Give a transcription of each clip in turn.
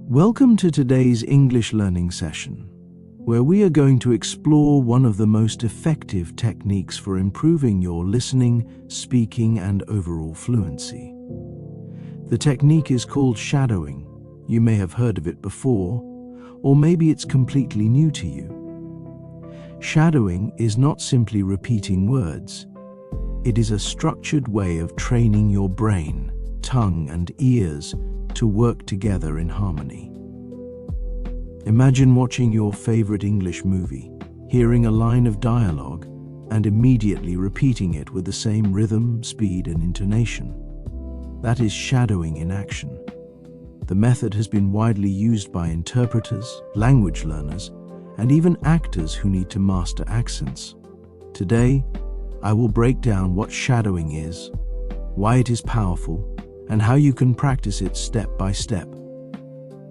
Welcome to today's English learning session, where we are going to explore one of the most effective techniques for improving your listening, speaking, and overall fluency. The technique is called shadowing. You may have heard of it before, or maybe it's completely new to you. Shadowing is not simply repeating words. It is a structured way of training your brain, tongue, and ears to work together in harmony. Imagine watching your favorite English movie, hearing a line of dialogue, and immediately repeating it with the same rhythm, speed, and intonation. That is shadowing in action. The method has been widely used by interpreters, language learners, and even actors who need to master accents. Today, I will break down what shadowing is, why it is powerful, and how you can practice it step by step.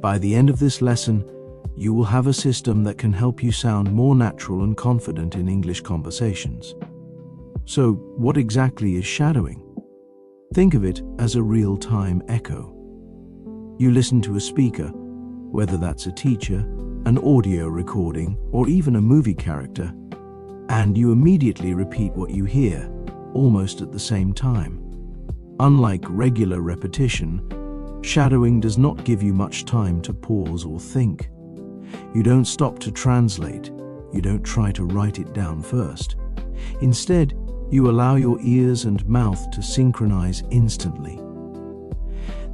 By the end of this lesson, you will have a system that can help you sound more natural and confident in English conversations. So, what exactly is shadowing? Think of it as a real-time echo. You listen to a speaker, whether that's a teacher, an audio recording, or even a movie character, and you immediately repeat what you hear, almost at the same time. Unlike regular repetition, shadowing does not give you much time to pause or think. You don't stop to translate. You don't try to write it down first. Instead, you allow your ears and mouth to synchronize instantly.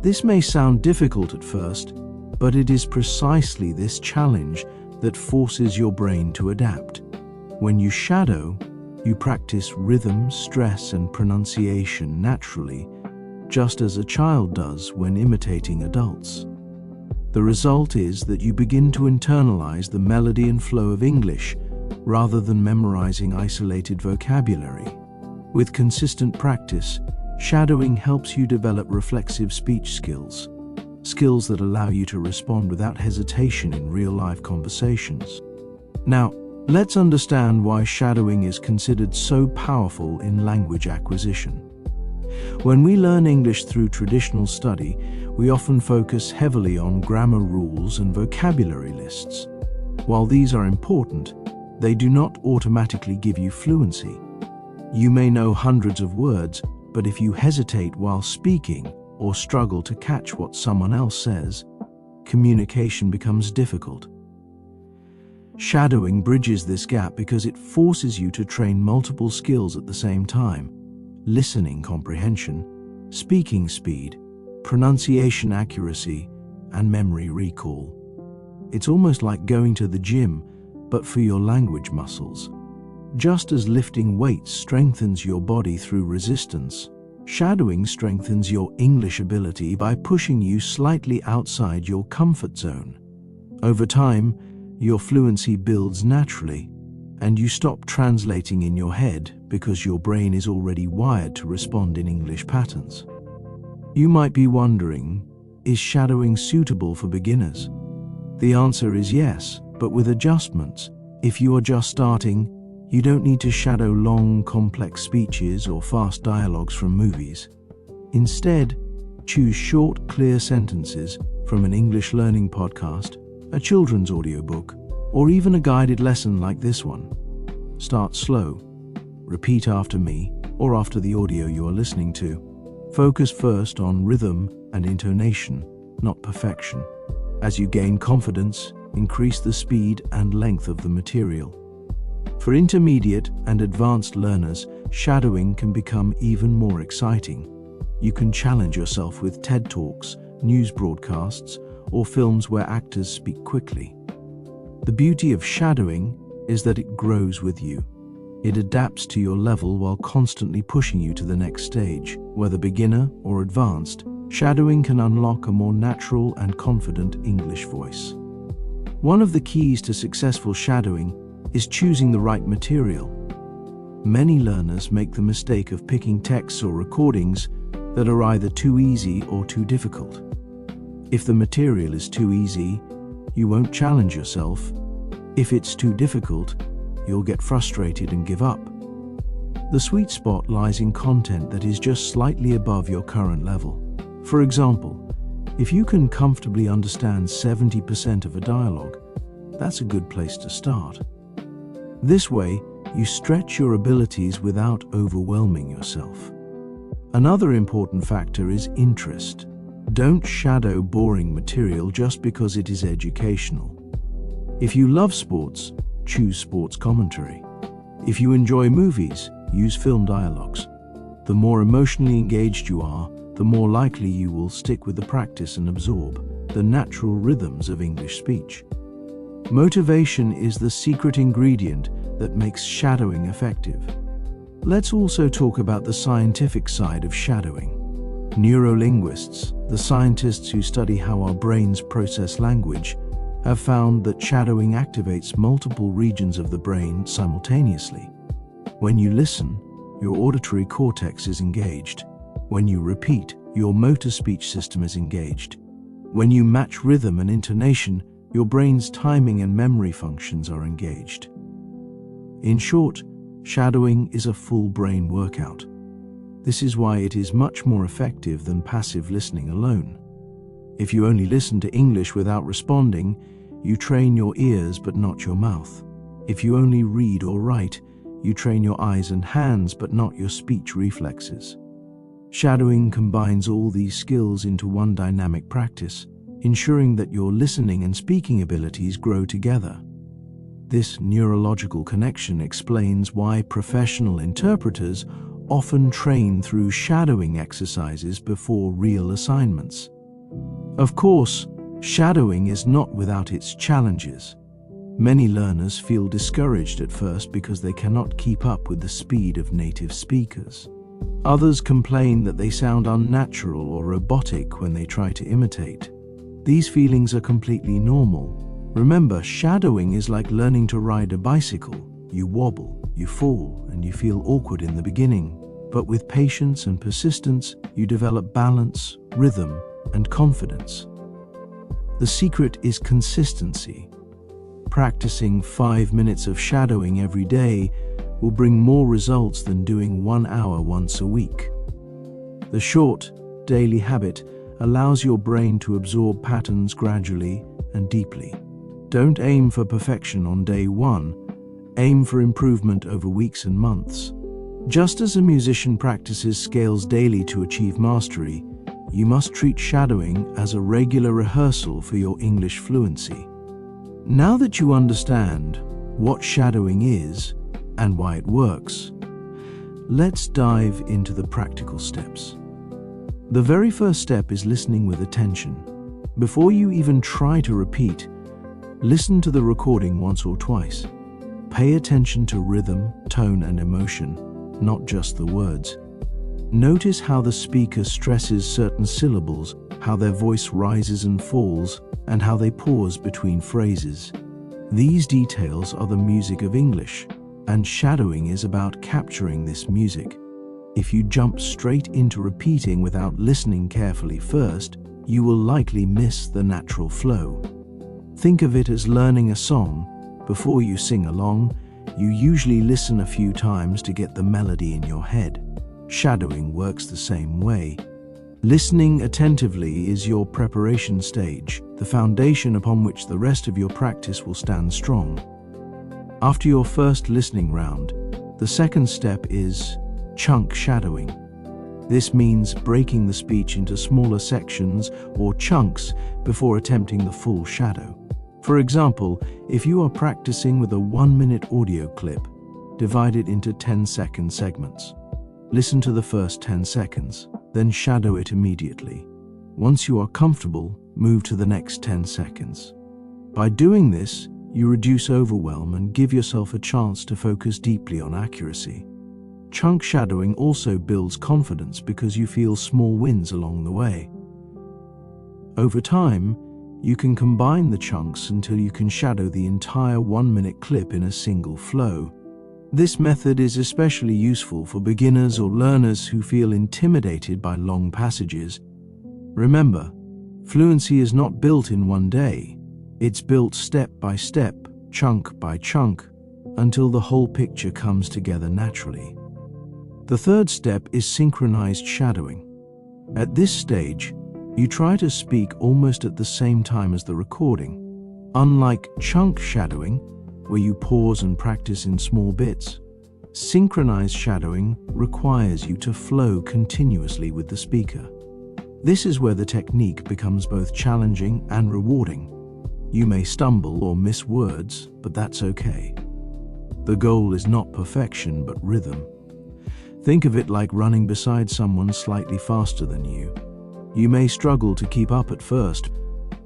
This may sound difficult at first, but it is precisely this challenge that forces your brain to adapt. When you shadow, you practice rhythm, stress, and pronunciation naturally, just as a child does when imitating adults. The result is that you begin to internalize the melody and flow of English rather than memorizing isolated vocabulary. With consistent practice, shadowing helps you develop reflexive speech skills that allow you to respond without hesitation in real-life conversations. Now, let's understand why shadowing is considered so powerful in language acquisition. When we learn English through traditional study, we often focus heavily on grammar rules and vocabulary lists. While these are important, they do not automatically give you fluency. You may know hundreds of words, but if you hesitate while speaking or struggle to catch what someone else says, communication becomes difficult. Shadowing bridges this gap because it forces you to train multiple skills at the same time: listening comprehension, speaking speed, pronunciation accuracy, and memory recall. It's almost like going to the gym, but for your language muscles. Just as lifting weights strengthens your body through resistance, shadowing strengthens your English ability by pushing you slightly outside your comfort zone. Over time, your fluency builds naturally, and you stop translating in your head because your brain is already wired to respond in English patterns. You might be wondering, is shadowing suitable for beginners? The answer is yes, but with adjustments. If you are just starting, you don't need to shadow long, complex speeches or fast dialogues from movies. Instead, choose short, clear sentences from an English learning podcast, a children's audiobook, or even a guided lesson like this one. Start slow. Repeat after me or after the audio you are listening to. Focus first on rhythm and intonation, not perfection. As you gain confidence, increase the speed and length of the material. For intermediate and advanced learners, shadowing can become even more exciting. You can challenge yourself with TED Talks, news broadcasts, or films where actors speak quickly. The beauty of shadowing is that it grows with you. It adapts to your level while constantly pushing you to the next stage. Whether beginner or advanced, shadowing can unlock a more natural and confident English voice. One of the keys to successful shadowing is choosing the right material. Many learners make the mistake of picking texts or recordings that are either too easy or too difficult. If the material is too easy, you won't challenge yourself. If it's too difficult, you'll get frustrated and give up. The sweet spot lies in content that is just slightly above your current level. For example, If you can comfortably understand 70% of a dialogue, that's a good place to start. This way, you stretch your abilities without overwhelming yourself. Another important factor is interest. Don't shadow boring material just because it is educational. If you love sports, choose sports commentary. If you enjoy movies, use film dialogues. The more emotionally engaged you are, the more likely you will stick with the practice and absorb the natural rhythms of English speech. Motivation is the secret ingredient that makes shadowing effective. Let's also talk about the scientific side of shadowing. Neurolinguists, the scientists who study how our brains process language, have found that shadowing activates multiple regions of the brain simultaneously. When you listen, your auditory cortex is engaged. When you repeat, your motor speech system is engaged. When you match rhythm and intonation, your brain's timing and memory functions are engaged. In short, shadowing is a full brain workout. This is why it is much more effective than passive listening alone. If you only listen to English without responding, you train your ears but not your mouth. If you only read or write, you train your eyes and hands but not your speech reflexes. Shadowing combines all these skills into one dynamic practice, ensuring that your listening and speaking abilities grow together. This neurological connection explains why professional interpreters often train through shadowing exercises before real assignments. Of course, shadowing is not without its challenges. Many learners feel discouraged at first because they cannot keep up with the speed of native speakers. Others complain that they sound unnatural or robotic when they try to imitate. These feelings are completely normal. Remember, shadowing is like learning to ride a bicycle. You wobble, you fall, and you feel awkward in the beginning. But with patience and persistence, you develop balance, rhythm, and confidence. The secret is consistency. Practicing 5 minutes of shadowing every day will bring more results than doing 1 hour once a week. The short, daily habit allows your brain to absorb patterns gradually and deeply. Don't aim for perfection on day one. Aim for improvement over weeks and months. Just as a musician practices scales daily to achieve mastery, you must treat shadowing as a regular rehearsal for your English fluency. Now that you understand what shadowing is and why it works, let's dive into the practical steps. The very first step is listening with attention. Before you even try to repeat, listen to the recording once or twice. Pay attention to rhythm, tone, and emotion, not just the words. Notice how the speaker stresses certain syllables, how their voice rises and falls, and how they pause between phrases. These details are the music of English, and shadowing is about capturing this music. If you jump straight into repeating without listening carefully first, you will likely miss the natural flow. Think of it as learning a song. Before you sing along, you usually listen a few times to get the melody in your head. Shadowing works the same way. Listening attentively is your preparation stage, the foundation upon which the rest of your practice will stand strong. After your first listening round, the second step is chunk shadowing. This means breaking the speech into smaller sections or chunks before attempting the full shadow. For example, if you are practicing with a 1-minute audio clip, divide it into 10-second segments. Listen to the first 10 seconds, then shadow it immediately. Once you are comfortable, move to the next 10 seconds. By doing this, you reduce overwhelm and give yourself a chance to focus deeply on accuracy. Chunk shadowing also builds confidence because you feel small wins along the way. Over time, you can combine the chunks until you can shadow the entire 1-minute clip in a single flow. This method is especially useful for beginners or learners who feel intimidated by long passages. Remember, fluency is not built in one day. It's built step by step, chunk by chunk, until the whole picture comes together naturally. The third step is synchronized shadowing. At this stage, You try to speak almost at the same time as the recording. Unlike chunk shadowing, where you pause and practice in small bits, synchronized shadowing requires you to flow continuously with the speaker. This is where the technique becomes both challenging and rewarding. You may stumble or miss words, but that's okay. The goal is not perfection, but rhythm. Think of it like running beside someone slightly faster than you. You may struggle to keep up at first,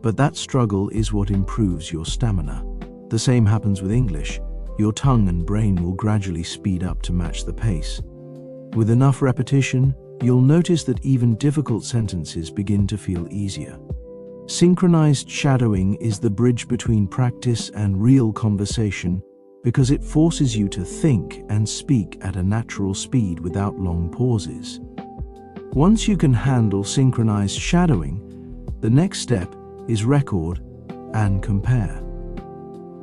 but that struggle is what improves your stamina. The same happens with English. Your tongue and brain will gradually speed up to match the pace. With enough repetition, you'll notice that even difficult sentences begin to feel easier. Synchronized shadowing is the bridge between practice and real conversation because it forces you to think and speak at a natural speed without long pauses. Once you can handle synchronized shadowing, the next step is record and compare.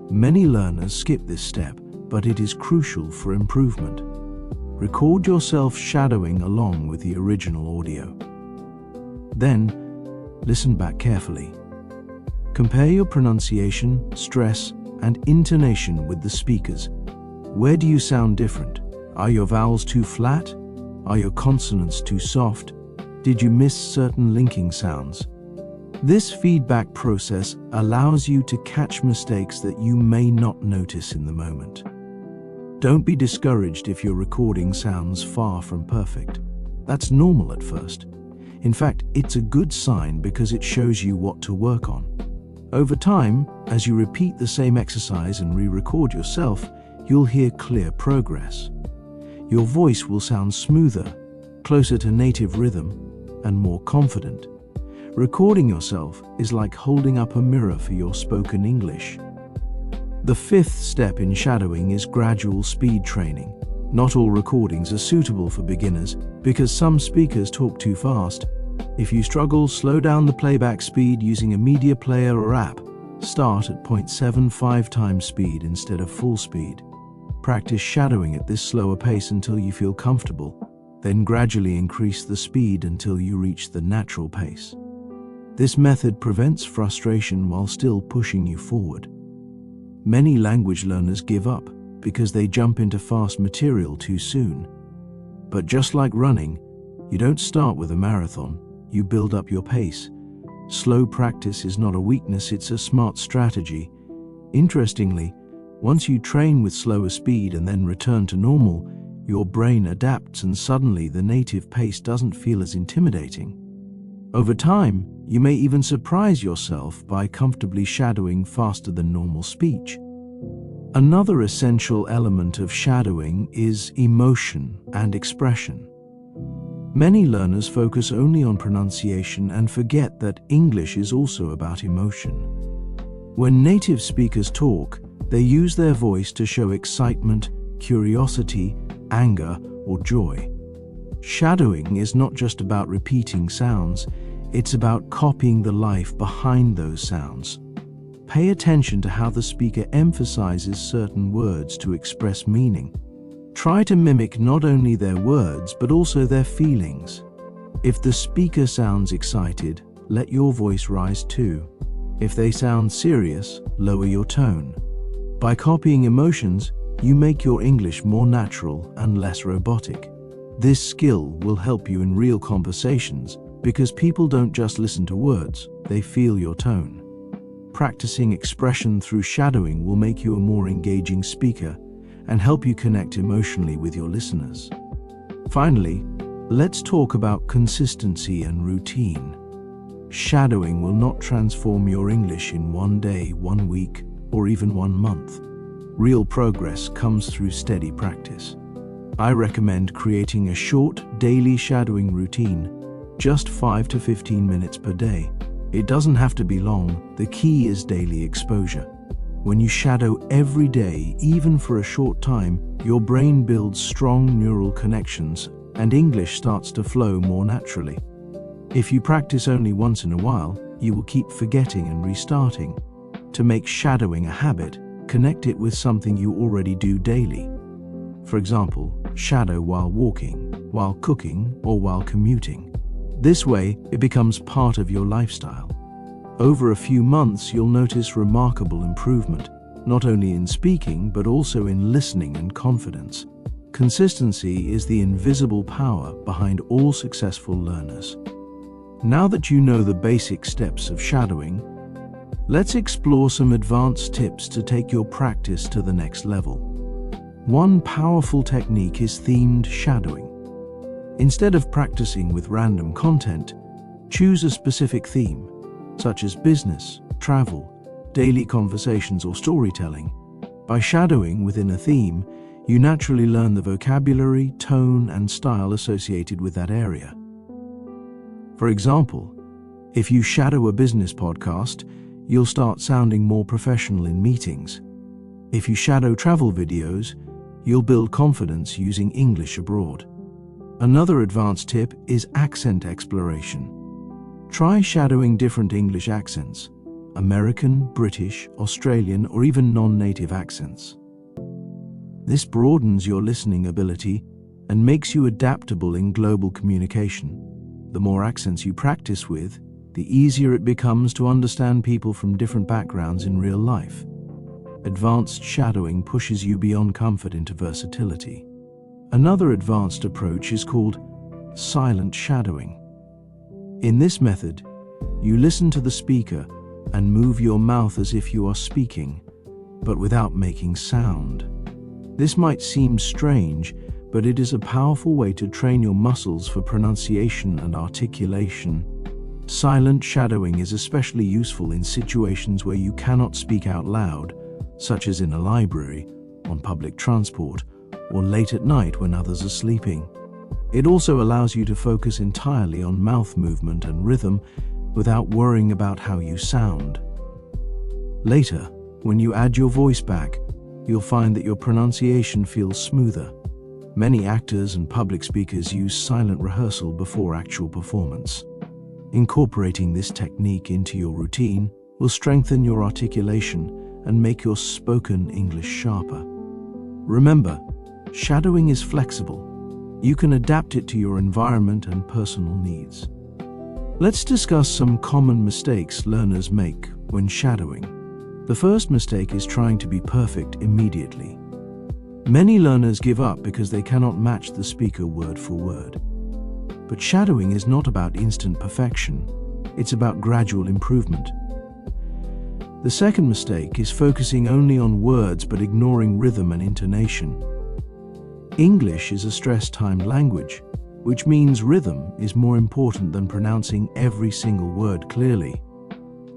Many learners skip this step, but it is crucial for improvement. Record yourself shadowing along with the original audio. Then, listen back carefully. Compare your pronunciation, stress, and intonation with the speakers. Where do you sound different? Are your vowels too flat? Are your consonants too soft? Did you miss certain linking sounds? This feedback process allows you to catch mistakes that you may not notice in the moment. Don't be discouraged if your recording sounds far from perfect. That's normal at first. In fact, it's a good sign because it shows you what to work on. Over time, as you repeat the same exercise and re-record yourself, you'll hear clear progress. Your voice will sound smoother, closer to native rhythm, and more confident. Recording yourself is like holding up a mirror for your spoken English. The fifth step in shadowing is gradual speed training. Not all recordings are suitable for beginners because some speakers talk too fast. If you struggle, slow down the playback speed using a media player or app. Start at 0.75 times speed instead of full speed. Practice shadowing at this slower pace until you feel comfortable, then gradually increase the speed until you reach the natural pace. This method prevents frustration while still pushing you forward. Many language learners give up because they jump into fast material too soon. But just like running, you don't start with a marathon, you build up your pace. Slow practice is not a weakness, it's a smart strategy. Interestingly, once you train with slower speed and then return to normal, your brain adapts and suddenly the native pace doesn't feel as intimidating. Over time, you may even surprise yourself by comfortably shadowing faster than normal speech. Another essential element of shadowing is emotion and expression. Many learners focus only on pronunciation and forget that English is also about emotion. When native speakers talk, they use their voice to show excitement, curiosity, anger, or joy. Shadowing is not just about repeating sounds, it's about copying the life behind those sounds. Pay attention to how the speaker emphasizes certain words to express meaning. Try to mimic not only their words, but also their feelings. If the speaker sounds excited, let your voice rise too. If they sound serious, lower your tone. By copying emotions, you make your English more natural and less robotic. This skill will help you in real conversations because people don't just listen to words, they feel your tone. Practicing expression through shadowing will make you a more engaging speaker and help you connect emotionally with your listeners. Finally, let's talk about consistency and routine. Shadowing will not transform your English in one day, 1 week, or even 1 month. Real progress comes through steady practice. I recommend creating a short, daily shadowing routine, just 5 to 15 minutes per day. It doesn't have to be long, the key is daily exposure. When you shadow every day, even for a short time, your brain builds strong neural connections and English starts to flow more naturally. If you practice only once in a while, you will keep forgetting and restarting. To make shadowing a habit, connect it with something you already do daily. For example, shadow while walking, while cooking, or while commuting. This way, it becomes part of your lifestyle. Over a few months, you'll notice remarkable improvement, not only in speaking, but also in listening and confidence. Consistency is the invisible power behind all successful learners. Now that you know the basic steps of shadowing, let's explore some advanced tips to take your practice to the next level. One powerful technique is themed shadowing. Instead of practicing with random content, choose a specific theme, such as business, travel, daily conversations, or storytelling. By shadowing within a theme, you naturally learn the vocabulary, tone, and style associated with that area. For example, if you shadow a business podcast, you'll start sounding more professional in meetings. If you shadow travel videos, you'll build confidence using English abroad. Another advanced tip is accent exploration. Try shadowing different English accents: American, British, Australian, or even non-native accents. This broadens your listening ability and makes you adaptable in global communication. The more accents you practice with, the easier it becomes to understand people from different backgrounds in real life. Advanced shadowing pushes you beyond comfort into versatility. Another advanced approach is called silent shadowing. In this method, you listen to the speaker and move your mouth as if you are speaking, but without making sound. This might seem strange, but it is a powerful way to train your muscles for pronunciation and articulation. Silent shadowing is especially useful in situations where you cannot speak out loud, such as in a library, on public transport, or late at night when others are sleeping. It also allows you to focus entirely on mouth movement and rhythm without worrying about how you sound. Later, when you add your voice back, you'll find that your pronunciation feels smoother. Many actors and public speakers use silent rehearsal before actual performance. Incorporating this technique into your routine will strengthen your articulation and make your spoken English sharper. Remember, shadowing is flexible. You can adapt it to your environment and personal needs. Let's discuss some common mistakes learners make when shadowing. The first mistake is trying to be perfect immediately. Many learners give up because they cannot match the speaker word for word. But shadowing is not about instant perfection. It's about gradual improvement. The second mistake is focusing only on words but ignoring rhythm and intonation. English is a stress-timed language, which means rhythm is more important than pronouncing every single word clearly.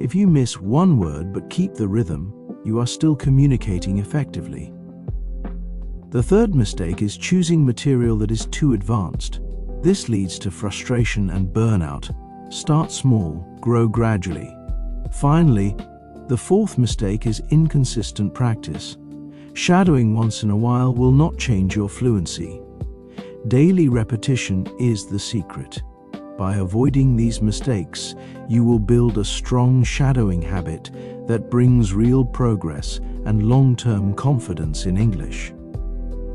If you miss one word but keep the rhythm, you are still communicating effectively. The third mistake is choosing material that is too advanced. This leads to frustration and burnout. Start small, grow gradually. Finally, the fourth mistake is inconsistent practice. Shadowing once in a while will not change your fluency. Daily repetition is the secret. By avoiding these mistakes, you will build a strong shadowing habit that brings real progress and long-term confidence in English.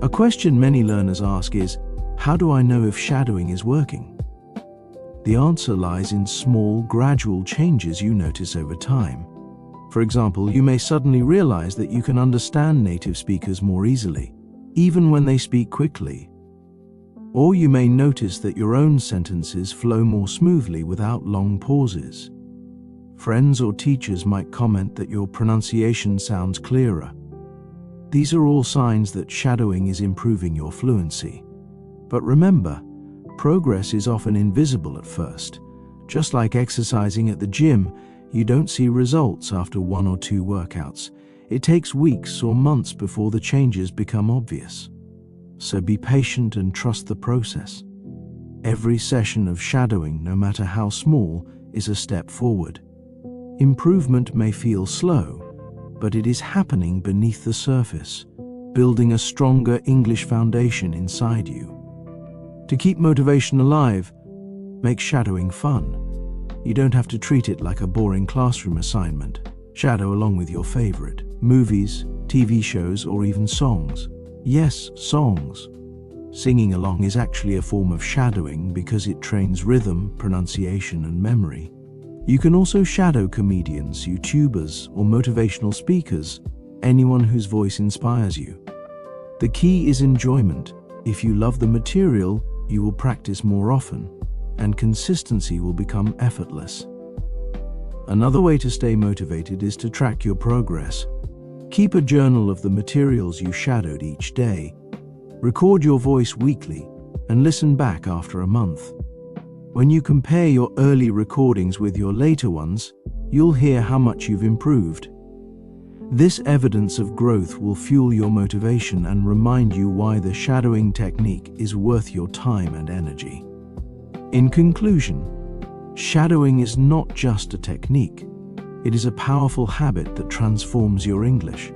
A question many learners ask is, how do I know if shadowing is working? The answer lies in small, gradual changes you notice over time. For example, you may suddenly realize that you can understand native speakers more easily, even when they speak quickly. Or you may notice that your own sentences flow more smoothly without long pauses. Friends or teachers might comment that your pronunciation sounds clearer. These are all signs that shadowing is improving your fluency. But remember, progress is often invisible at first. Just like exercising at the gym, you don't see results after 1 or 2 workouts. It takes weeks or months before the changes become obvious. So be patient and trust the process. Every session of shadowing, no matter how small, is a step forward. Improvement may feel slow, but it is happening beneath the surface, building a stronger English foundation inside you. To keep motivation alive, make shadowing fun. You don't have to treat it like a boring classroom assignment. Shadow along with your favorite movies, TV shows, or even songs. Yes, songs. Singing along is actually a form of shadowing because it trains rhythm, pronunciation, and memory. You can also shadow comedians, YouTubers, or motivational speakers, anyone whose voice inspires you. The key is enjoyment. If you love the material, you will practice more often, and consistency will become effortless. Another way to stay motivated is to track your progress. Keep a journal of the materials you shadowed each day. Record your voice weekly and listen back after a month. When you compare your early recordings with your later ones, you'll hear how much you've improved. This evidence of growth will fuel your motivation and remind you why the shadowing technique is worth your time and energy. In conclusion, shadowing is not just a technique. It is a powerful habit that transforms your English.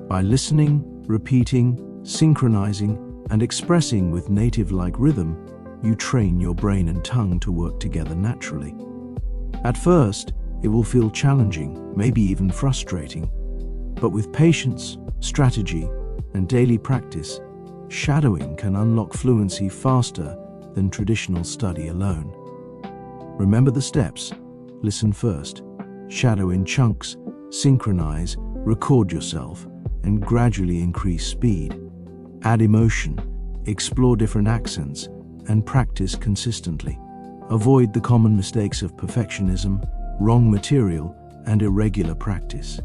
By listening, repeating, synchronizing, and expressing with native-like rhythm, you train your brain and tongue to work together naturally. At first, it will feel challenging, maybe even frustrating. But with patience, strategy, and daily practice, shadowing can unlock fluency faster than traditional study alone. Remember the steps. Listen first. Shadow in chunks, synchronize, record yourself, and gradually increase speed. Add emotion, explore different accents, and practice consistently. Avoid the common mistakes of perfectionism, wrong material, and irregular practice.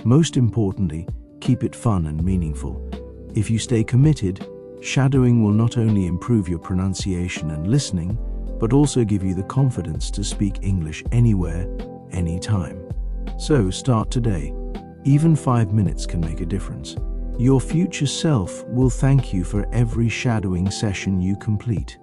Most importantly, keep it fun and meaningful. If you stay committed, shadowing will not only improve your pronunciation and listening, but also give you the confidence to speak English anywhere, anytime. So start today. Even 5 minutes can make a difference. Your future self will thank you for every shadowing session you complete.